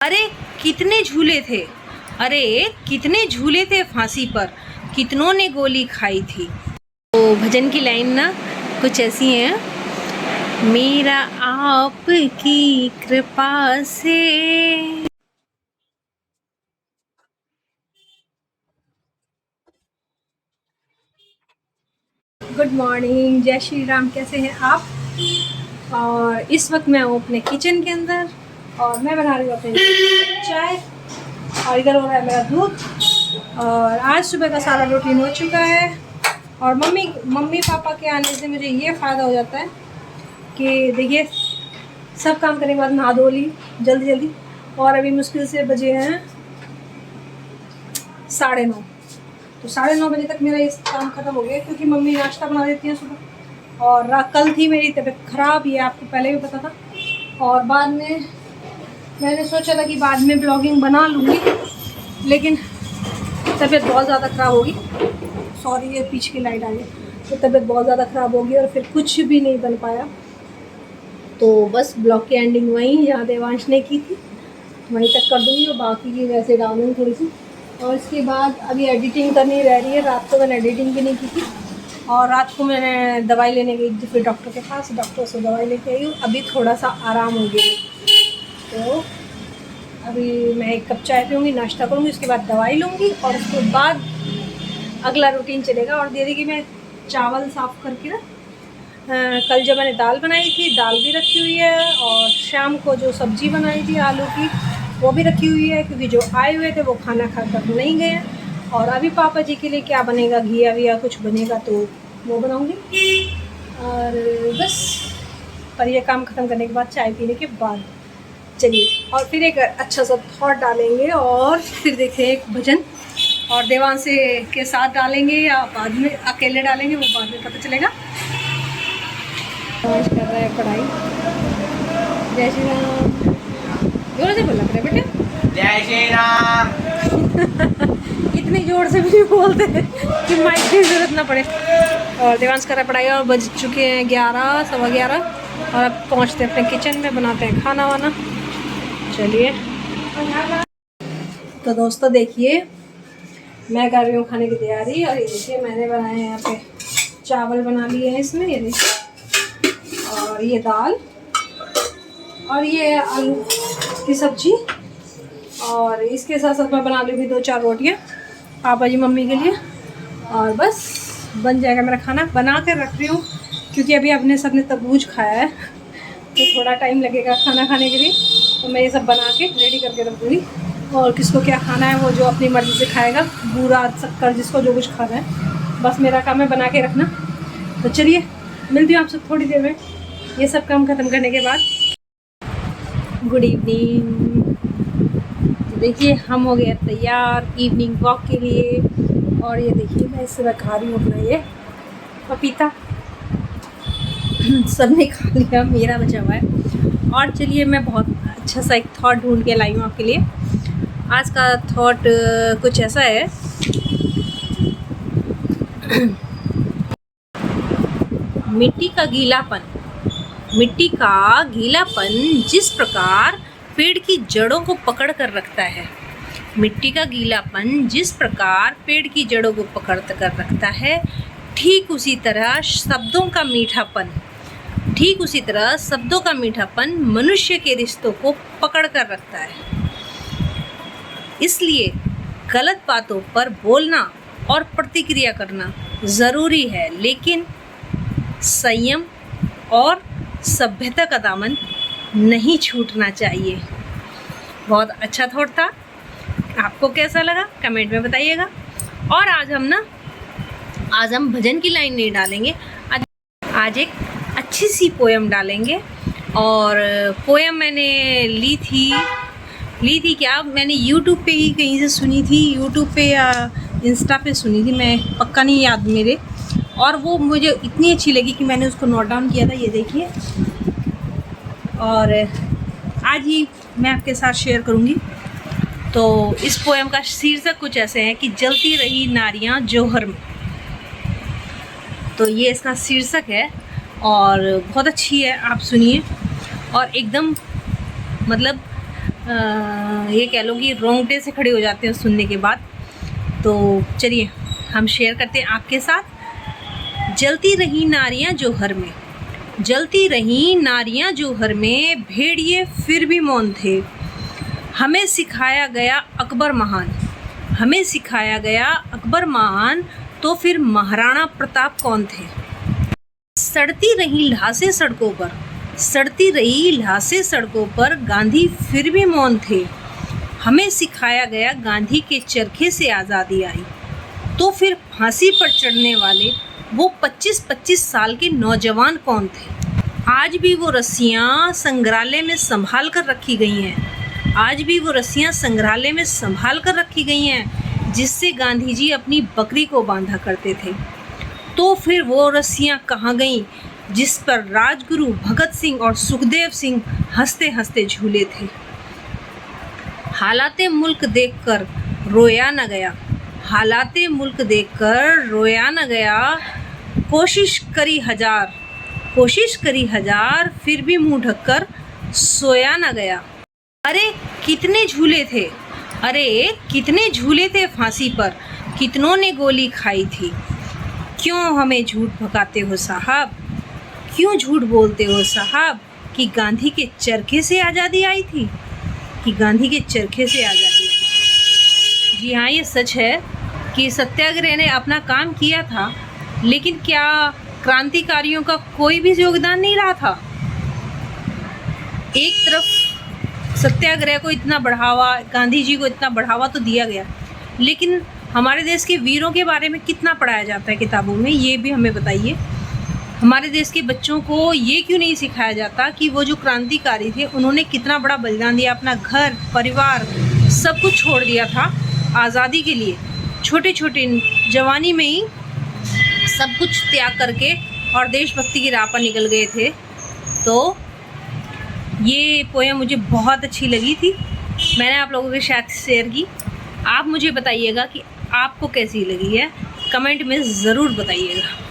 अरे कितने झूले थे, अरे कितने झूले थे फांसी पर, कितनों ने गोली खाई थी। तो भजन की लाइन ना कुछ ऐसी है, मेरा आपकी कृपा से। गुड मॉर्निंग, जय श्री राम। कैसे हैं आप? और इस वक्त मैं हूँ अपने किचन के अंदर और मैं बना रही हूँ अपने चाय और इधर हो रहा है मेरा दूध। और आज सुबह का सारा रूटीन हो चुका है और मम्मी पापा के आने से मुझे ये फ़ायदा हो जाता है कि देखिए सब काम करने के बाद नहा धो ली जल्दी जल्दी। और अभी मुश्किल से बजे हैं 9:30, तो 9:30 बजे तक मेरा ये काम ख़त्म हो गया क्योंकि मम्मी नाश्ता बना देती है सुबह। और कल थी मेरी तबीयत ख़राब, ये आपको पहले भी पता था। और बाद में मैंने सोचा था कि बाद में ब्लॉगिंग बना लूँगी, लेकिन तबीयत बहुत ज़्यादा ख़राब होगी। सॉरी, ये पीछे की लाइट आ गई। तो तबीयत बहुत ज़्यादा ख़राब होगी और फिर कुछ भी नहीं बन पाया। तो बस ब्लॉग की एंडिंग वहीं जहाँ देवांश ने की थी वहीं तक कर दूँगी और बाकी की वैसे डालूँगी थोड़ी सी। और इसके बाद अभी एडिटिंग करनी रह रही है। रात को मैंने एडिटिंग भी नहीं की थी और रात को मैंने दवाई लेने गई थी फिर डॉक्टर के पास, डॉक्टर से दवाई लेके आई हूँ। अभी थोड़ा सा आराम हो गया, तो अभी मैं एक कप चाय पीऊँगी, नाश्ता करूँगी, उसके बाद दवाई लूँगी और उसके बाद अगला रूटीन चलेगा। और दीदी की मैं चावल साफ़ करके ना कल जो मैंने दाल बनाई थी, दाल भी रखी हुई है और शाम को जो सब्ज़ी बनाई थी आलू की वो भी रखी हुई है क्योंकि जो आए हुए थे वो खाना खाकर नहीं गए। और अभी पापा जी के लिए क्या बनेगा, घिया विया कुछ बनेगा तो वो बनाऊँगी। और बस पर ये काम ख़त्म करने के बाद चाय पीने के बाद चलिए और फिर एक अच्छा सा थॉट डालेंगे और फिर देखें एक भजन और देवांश के साथ डालेंगे या बाद में अकेले डालेंगे वो बाद में पता चलेगा। देवांश कर रहा है पढ़ाई। जय श्री राम, जोर से बोलना पड़े बेटा, जय श्री राम। इतनी जोर से भी नहीं बोलते कि माइक की जरूरत ना पड़े। और देवांश कर रहा है पढ़ाई और बज चुके हैं 11, 11:15 और अब पहुंचते हैं अपने किचन में, बनाते हैं खाना वाना। चलिए तो दोस्तों देखिए मैं कर रही हूँ खाने की तैयारी और ये देखिए मैंने बनाए हैं यहाँ पे चावल बना लिए हैं इसमें, ये देखिए, और ये दाल और ये आलू की सब्जी और इसके साथ साथ मैं बना लूँगी 2-4 रोटियाँ पापा जी मम्मी के लिए और बस बन जाएगा मेरा खाना। बना कर रख रही हूँ क्योंकि अभी अपने सबने तरबूज खाया है तो थोड़ा टाइम लगेगा खाना खाने के लिए, तो मैं ये सब बना के रेडी करके रख दूँगी। और किसको क्या खाना है वो जो अपनी मर्ज़ी से खाएगा, बूरा शक्कर जिसको जो कुछ खाना है, बस मेरा काम है बना के रखना। तो चलिए मिलती हूँ आपसे थोड़ी देर में ये सब काम ख़त्म करने के बाद। Good evening. देखिए हम हो गए तैयार इवनिंग वॉक के लिए और ये देखिए मैं इस समय खा रही हूँ अपना ये पपीता। सब ने खा लिया, मेरा बचा हुआ है। और चलिए मैं बहुत अच्छा सा एक थॉट ढूंढ के लाई हूँ आपके लिए। आज का थॉट कुछ ऐसा है, मिट्टी का गीलापन जिस प्रकार पेड़ की जड़ों को पकड़ कर रखता है, मिट्टी का गीलापन जिस प्रकार पेड़ की जड़ों को पकड़ कर रखता है, ठीक उसी तरह शब्दों का मीठापन मनुष्य के रिश्तों को पकड़ कर रखता है। इसलिए गलत बातों पर बोलना और प्रतिक्रिया करना ज़रूरी है, लेकिन संयम और सभ्यता का दामन नहीं छूटना चाहिए। बहुत अच्छा थॉट था, आपको कैसा लगा कमेंट में बताइएगा। और आज हम भजन की लाइन नहीं डालेंगे, आज एक अच्छी सी पोयम डालेंगे। और पोयम मैंने ली थी क्या, मैंने यूट्यूब पे ही कहीं से सुनी थी, यूट्यूब पे या इंस्टा पे सुनी थी, मैं पक्का नहीं याद मेरे। और वो मुझे इतनी अच्छी लगी कि मैंने उसको नोट डाउन किया था, ये देखिए। और आज ही मैं आपके साथ शेयर करूँगी। तो इस पोएम का शीर्षक कुछ ऐसे है कि जलती रही नारियां जौहर में। तो ये इसका शीर्षक है और बहुत अच्छी है, आप सुनिए। और एकदम मतलब ये कह लो कि रोंगटे से खड़े हो जाते हैं सुनने के बाद। तो चलिए हम शेयर करते हैं आपके साथ। जलती रही नारियां जोहर में, जलती रही नारियां जोहर में, भेड़िए फिर भी मौन थे। हमें सिखाया गया अकबर महान, हमें सिखाया गया अकबर महान, तो फिर महाराणा प्रताप कौन थे। सड़ती रही लाशें सड़कों पर, सड़ती रही लाशें सड़कों पर, गांधी फिर भी मौन थे। हमें सिखाया गया गांधी के चरखे से आज़ादी आई, तो फिर फांसी पर चढ़ने वाले वो 25-25 साल के नौजवान कौन थे। आज भी वो रस्सियाँ संग्रहालय में संभाल कर रखी गई हैं, आज भी वो रस्सियाँ संग्रहालय में संभाल कर रखी गई हैं जिससे गांधी जी अपनी बकरी को बांधा करते थे। तो फिर वो रस्सियाँ कहाँ गईं जिस पर राजगुरु भगत सिंह और सुखदेव सिंह हंसते हंसते झूले थे। हालाते मुल्क देखकर रोया न गया, हालाते मुल्क देखकर रोया न गया, कोशिश करी हजार, कोशिश करी हजार, फिर भी मुंह ढककर सोया न गया। अरे कितने झूले थे, अरे कितने झूले थे फांसी पर, कितनों ने गोली खाई थी। क्यों हमें झूठ भगाते हो साहब, क्यों झूठ बोलते हो साहब कि गांधी के चरखे से आज़ादी आई थी, कि गांधी के चरखे से आज़ादी आई। जी हाँ, ये सच है कि सत्याग्रह ने अपना काम किया था, लेकिन क्या क्रांतिकारियों का कोई भी योगदान नहीं रहा था। एक तरफ सत्याग्रह को इतना बढ़ावा, गांधी जी को इतना बढ़ावा तो दिया गया, लेकिन हमारे देश के वीरों के बारे में कितना पढ़ाया जाता है किताबों में, ये भी हमें बताइए। हमारे देश के बच्चों को ये क्यों नहीं सिखाया जाता कि वो जो क्रांतिकारी थे उन्होंने कितना बड़ा बलिदान दिया, अपना घर परिवार सब कुछ छोड़ दिया था आज़ादी के लिए। छोटे छोटे जवानी में ही सब कुछ त्याग करके और देशभक्ति की राह पर निकल गए थे। तो ये पोएम मुझे बहुत अच्छी लगी थी, मैंने आप लोगों के साथ शेयर की। आप मुझे बताइएगा कि आपको कैसी लगी है, कमेंट में ज़रूर बताइएगा।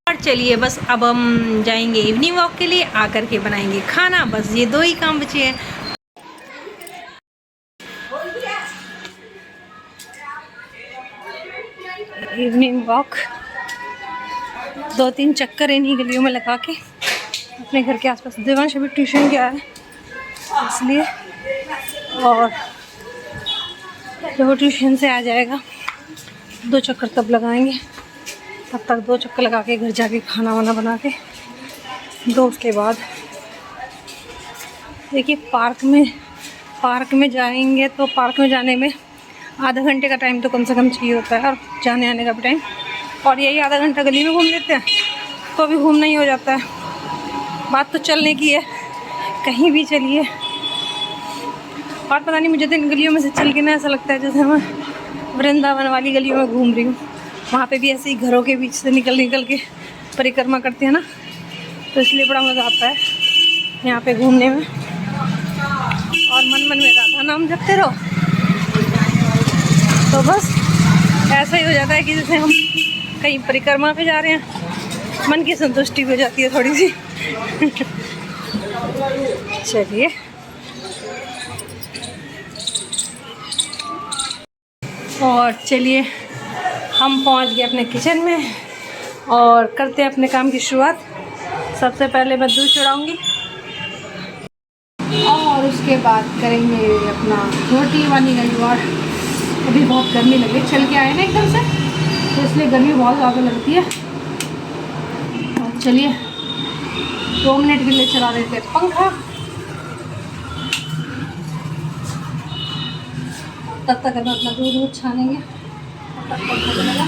और चलिए बस अब हम जाएंगे इवनिंग वॉक के लिए, आकर के बनाएंगे खाना, बस ये दो ही काम बचे हैं। इवनिंग वॉक 2-3 चक्कर इन्हीं गलियों में लगा के अपने घर के आसपास। देवांश अभी ट्यूशन गया है इसलिए, और जब वो ट्यूशन से आ जाएगा 2 चक्कर तब लगाएंगे, तब तक 2 चक्कर लगा के घर जाके खाना वाना बना के दो। उसके बाद देखिए पार्क में जाएंगे तो पार्क में जाने में आधा घंटे का टाइम तो कम से कम चाहिए होता है, और जाने आने का भी टाइम, और यही आधा घंटा गली में घूम लेते हैं तो भी घूमना ही हो जाता है। बात तो चलने की है, कहीं भी चलिए। और पता नहीं, मुझे तो इन गलियों में से चल के ना ऐसा लगता है जैसे मैं वृंदावन वाली गलियों में घूम रही हूँ। वहाँ पे भी ऐसे ही घरों के बीच से निकल के परिक्रमा करते हैं ना, तो इसलिए बड़ा मज़ा आता है यहाँ पे घूमने में। और मन में राधा नाम जपते रहो, तो बस ऐसा ही हो जाता है कि जैसे हम कहीं परिक्रमा पे जा रहे हैं, मन की संतुष्टि हो जाती है थोड़ी सी। चलिए और चलिए हम पहुंच गए अपने किचन में और करते हैं अपने काम की शुरुआत। सबसे पहले मैं दूध चढ़ाऊँगी और उसके बाद करेंगे अपना रोटी वाली गलवार। अभी बहुत गर्मी लगी, चल के आए ना एकदम से, तो इसलिए गर्मी बहुत ज़्यादा लगती है। और चलिए 2 मिनट के लिए चला देते हैं पंखा, तब तक हम अपना दूध छानेंगे। तब तक पंखा चलेगा।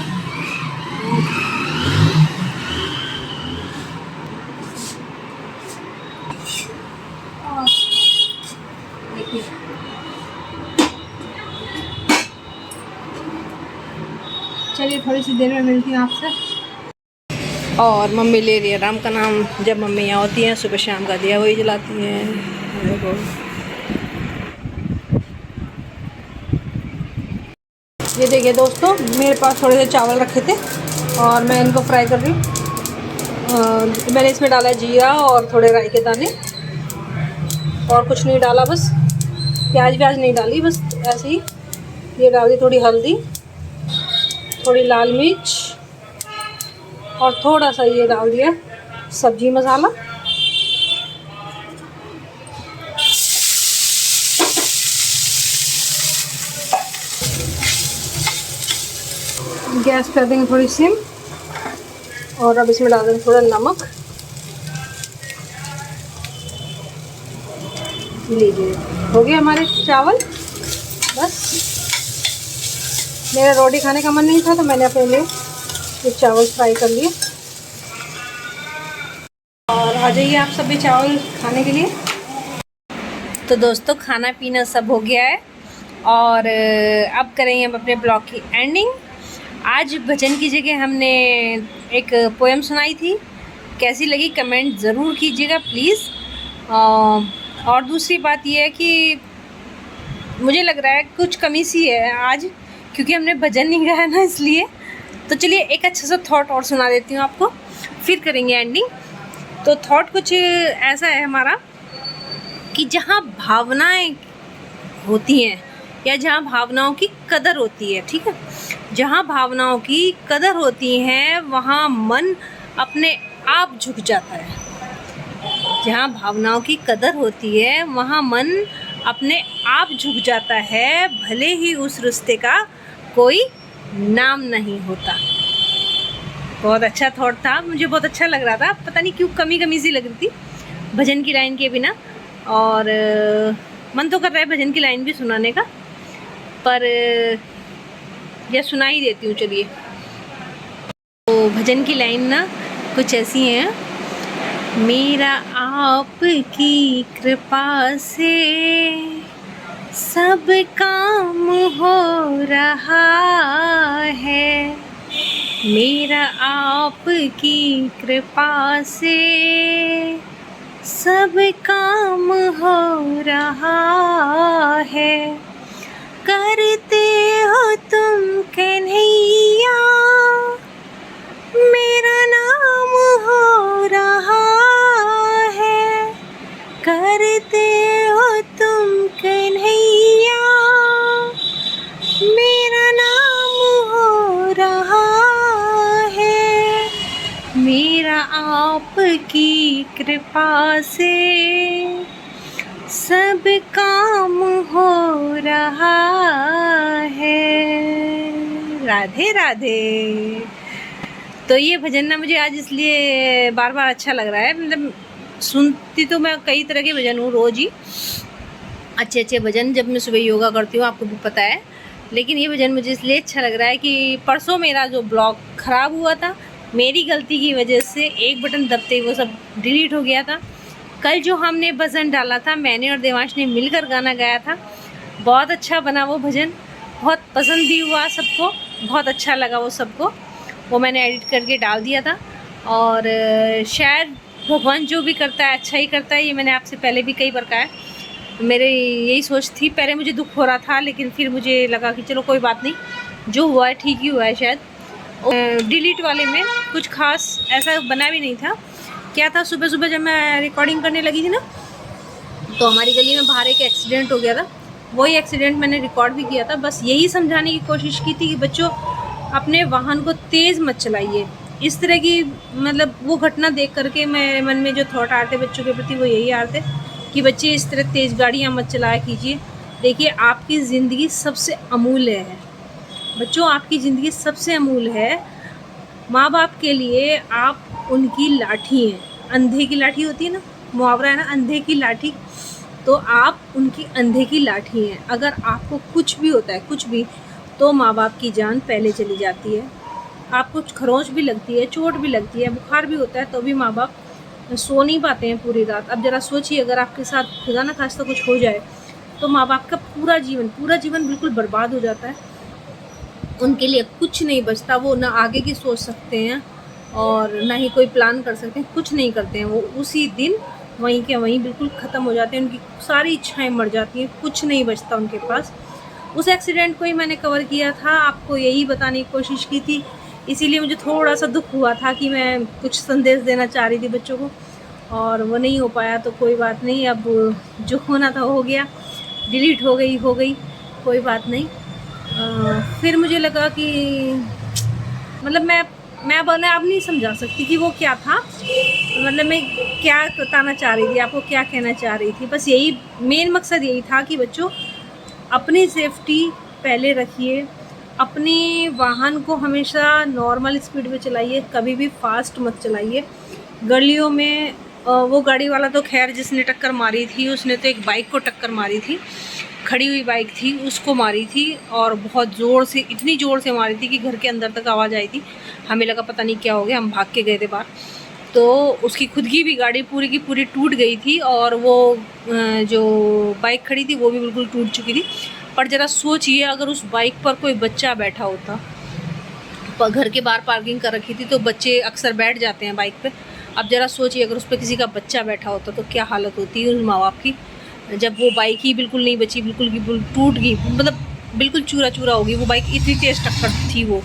और देखिए चलिए थोड़ी सी देर में मिलती हूँ आपसे। और मम्मी ले रही है राम का नाम। जब मम्मी यहाँ होती हैं सुबह शाम का दिया वही जलाती हैं। ये देखिए दोस्तों, मेरे पास थोड़े से चावल रखे थे और मैं इनको फ्राई कर रही हूँ। मैंने इसमें डाला है जीरा और थोड़े राई के दाने, और कुछ नहीं डाला, बस प्याज व्याज नहीं डाली, बस ऐसे ही ये डाल दी, थोड़ी हल्दी, थोड़ी लाल मिर्च और थोड़ा सा ये डाल दिया सब्जी मसाला। गैस कर देंगे थोड़ी सिम और अब इसमें डाल देंगे थोड़ा नमक। लीजिए हो गए हमारे चावल। बस मेरा रोटी खाने का मन नहीं था तो मैंने अपने लिए ये चावल फ्राई कर लिए। और आ जाइए आप सब भी चावल खाने के लिए। तो दोस्तों खाना पीना सब हो गया है और अब करेंगे हम अपने ब्लॉग की एंडिंग। आज भजन की जगह हमने एक पोएम सुनाई थी, कैसी लगी कमेंट ज़रूर कीजिएगा प्लीज़। और दूसरी बात यह है कि मुझे लग रहा है कुछ कमी सी है आज, क्योंकि हमने भजन नहीं गाया ना, इसलिए। तो चलिए एक अच्छा सा थॉट और सुना देती हूँ आपको, फिर करेंगे एंडिंग। तो थॉट कुछ ऐसा है हमारा कि जहाँ भावनाएं होती हैं या जहाँ भावनाओं की कदर होती है, ठीक है, जहाँ भावनाओं की कदर होती हैं वहाँ मन अपने आप झुक जाता है। जहाँ भावनाओं की कदर होती है वहाँ मन अपने आप झुक जाता है, भले ही उस रिश्ते का कोई नाम नहीं होता। बहुत अच्छा थॉट था, मुझे बहुत अच्छा लग रहा था, पता नहीं क्यों कमी सी लग रही थी भजन की लाइन के बिना। और मन तो कर रहा है भजन की लाइन भी सुनाने का, पर या सुना ही देती हूँ चलिए। तो भजन की लाइन ना कुछ ऐसी है। मेरा आपकी कृपा से सब काम हो रहा है, मेरा आपकी कृपा से सब काम हो रहा है। करते हो तुम कन्हैया मेरा नाम हो रहा है, करते हो तुम कन्हैया मेरा नाम हो रहा है, मेरा आपकी कृपा से सब काम हो रहा है। राधे राधे। तो ये भजन ना मुझे आज इसलिए बार बार अच्छा लग रहा है, मतलब सुनती तो मैं कई तरह के भजन हूँ रोज़ ही, अच्छे भजन, जब मैं सुबह योगा करती हूँ आपको भी पता है। लेकिन ये भजन मुझे इसलिए अच्छा लग रहा है कि परसों मेरा जो ब्लॉग ख़राब हुआ था मेरी गलती की वजह से, एक बटन दबते ही वो सब डिलीट हो गया था। कल जो हमने भजन डाला था, मैंने और देवांश ने मिलकर गाना गाया था, बहुत अच्छा बना वो भजन, बहुत पसंद भी हुआ सबको, बहुत अच्छा लगा वो सबको। वो मैंने एडिट करके डाल दिया था। और शायद भगवान जो भी करता है अच्छा ही करता है, ये मैंने आपसे पहले भी कई बार कहा है। मेरे यही सोच थी, पहले मुझे दुख हो रहा था लेकिन फिर मुझे लगा कि चलो कोई बात नहीं, जो हुआ है ठीक ही हुआ है शायद। डिलीट वाले में कुछ खास ऐसा बना भी नहीं था। क्या था, सुबह सुबह जब मैं रिकॉर्डिंग करने लगी थी ना, तो हमारी गली में बाहर एक एक्सीडेंट हो गया था। वही एक्सीडेंट मैंने रिकॉर्ड भी किया था। बस यही समझाने की कोशिश की थी कि बच्चों अपने वाहन को तेज़ मत चलाइए। इस तरह की मतलब वो घटना देख करके मेरे मन में जो थॉट आते बच्चों के प्रति वो यही आते कि बच्चे इस तरह तेज़ गाड़ियाँ मत चलाया कीजिए। देखिए आपकी ज़िंदगी सबसे अमूल्य है बच्चों, आपकी ज़िंदगी सबसे अमूल्य है। माँ बाप के लिए आप उनकी लाठी हैं। अंधे की लाठी होती है ना, मुहावरा है ना, अंधे की लाठी, तो आप उनकी अंधे की लाठी हैं। अगर आपको कुछ भी होता है, कुछ भी, तो माँ बाप की जान पहले चली जाती है। आपको खरोंच भी लगती है, चोट भी लगती है, बुखार भी होता है, तो भी माँ बाप सो नहीं पाते हैं पूरी रात। अब ज़रा सोचिए, अगर आपके साथ खुदा न खास्ता कुछ हो जाए तो माँ बाप का पूरा जीवन बिल्कुल बर्बाद हो जाता है। उनके लिए कुछ नहीं बचता। वो ना आगे की सोच सकते हैं और ना ही कोई प्लान कर सकते हैं, कुछ नहीं करते हैं। वो उसी दिन वहीं के वहीं बिल्कुल ख़त्म हो जाते हैं। उनकी सारी इच्छाएं मर जाती हैं, कुछ नहीं बचता उनके पास। उस एक्सीडेंट को ही मैंने कवर किया था, आपको यही बताने की कोशिश की थी। इसीलिए मुझे थोड़ा सा दुख हुआ था कि मैं कुछ संदेश देना चाह रही थी बच्चों को, और वो नहीं हो पाया। तो कोई बात नहीं, अब जो होना था हो गया। डिलीट हो गई, कोई बात नहीं। फिर मुझे लगा कि मतलब मैं अब नहीं समझा सकती कि वो क्या था, मतलब मैं क्या बताना चाह रही थी, आपको क्या कहना चाह रही थी। बस यही मेन मकसद यही था कि बच्चों अपनी सेफ्टी पहले रखिए, अपने वाहन को हमेशा नॉर्मल स्पीड में चलाइए, कभी भी फास्ट मत चलाइए। गलियों में वो गाड़ी वाला तो खैर जिसने टक्कर मारी थी उसने तो एक बाइक को टक्कर मारी थी, खड़ी हुई बाइक थी उसको मारी थी, और बहुत ज़ोर से, इतनी ज़ोर से मारी थी कि घर के अंदर तक आवाज़ आई थी। हमें लगा पता नहीं क्या हो गया, हम भाग के गए थे बाहर। तो उसकी खुद की भी गाड़ी पूरी की पूरी टूट गई थी, और वो जो बाइक खड़ी थी वो भी बिल्कुल टूट चुकी थी। पर ज़रा सोचिए अगर उस बाइक पर कोई बच्चा बैठा होता, घर के बाहर पार्किंग कर रखी थी तो बच्चे अक्सर बैठ जाते हैं बाइक पे। अब ज़रा सोचिए अगर उस पर किसी का बच्चा बैठा होता तो क्या हालत होती है उस माँ बाप की, जब वो बाइक ही बिल्कुल नहीं बची, बिल्कुल की टूट गई, मतलब बिल्कुल चूरा चूरा होगी वो बाइक, इतनी तेज़ टक्कर थी वो।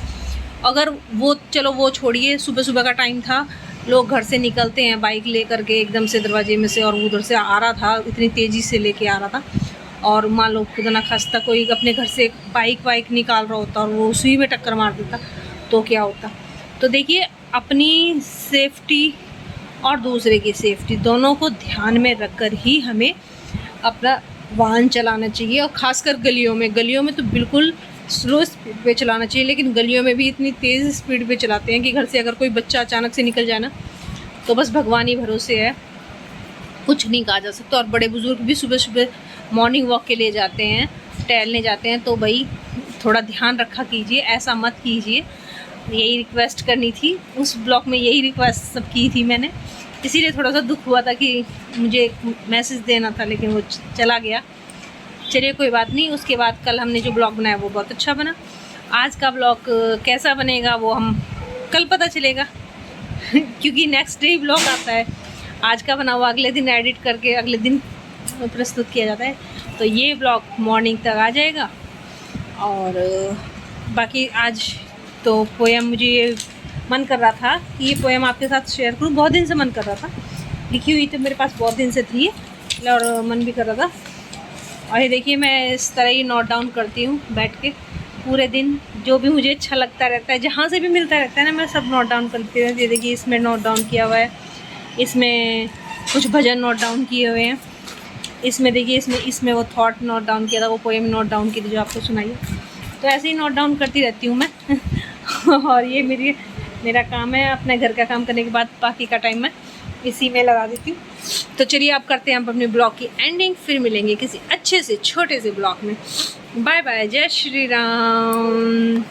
अगर वो, चलो वो छोड़िए, सुबह सुबह का टाइम था, लोग घर से निकलते हैं बाइक ले करके एकदम से दरवाजे में से, और उधर से आ रहा था, इतनी तेज़ी से लेके आ रहा था, और मान लो खुदा ना खास्ता कोई अपने घर से बाइक वाइक निकाल रहा होता और वो उसी में टक्कर मार देता तो क्या होता। तो देखिए अपनी सेफ्टी और दूसरे की सेफ्टी दोनों को ध्यान में रखकर ही हमें अपना वाहन चलाना चाहिए, और ख़ासकर गलियों में तो बिल्कुल स्लो स्पीड पे चलाना चाहिए। लेकिन गलियों में भी इतनी तेज़ स्पीड पे चलाते हैं कि घर से अगर कोई बच्चा अचानक से निकल जाए ना तो बस भगवान ही भरोसे है, कुछ नहीं कहा जा सकता। और बड़े बुजुर्ग भी सुबह सुबह मॉर्निंग वॉक के लिए जाते हैं, टहलने जाते हैं, तो भाई थोड़ा ध्यान रखा कीजिए, ऐसा मत कीजिए। यही रिक्वेस्ट करनी थी, उस ब्लॉग में यही रिक्वेस्ट सब की थी मैंने, इसीलिए थोड़ा सा दुख हुआ था कि मुझे एक मैसेज देना था लेकिन वो चला गया। चलिए कोई बात नहीं, उसके बाद कल हमने जो ब्लॉग बनाया वो बहुत अच्छा बना। आज का ब्लॉग कैसा बनेगा वो हम कल पता चलेगा क्योंकि नेक्स्ट डे ब्लॉग आता है। आज का बना हुआ अगले दिन एडिट करके अगले दिन प्रस्तुत किया जाता है, तो ये ब्लॉग मॉर्निंग तक आ जाएगा। और बाकी आज तो पोएम, मुझे ये मन कर रहा था कि ये पोएम आपके साथ शेयर करूं, बहुत दिन से मन कर रहा था, लिखी हुई तो मेरे पास बहुत दिन से थी और मन भी कर रहा था। और ये देखिए मैं इस तरह ही नोट डाउन करती हूँ बैठ के पूरे दिन, जो भी मुझे अच्छा लगता रहता है, जहाँ से भी मिलता रहता है ना मैं सब नोट डाउन करती हूँ। ये देखिए इसमें नोट डाउन किया हुआ है, इसमें कुछ भजन नोट डाउन किए हुए हैं, इसमें देखिए इसमें वो थॉट नोट डाउन किया था, वो पोएम नोट डाउन की थी जो आपको सुनाई है। तो ऐसे ही नोट डाउन करती रहती हूँ मैं और ये मेरा काम है, अपने घर का काम करने के बाद बाकी का टाइम मैं इसी में लगा देती हूँ। तो चलिए आप करते हैं अपने ब्लॉग की एंडिंग, फिर मिलेंगे किसी अच्छे से छोटे से ब्लॉग में। बाय बाय, जय श्री राम।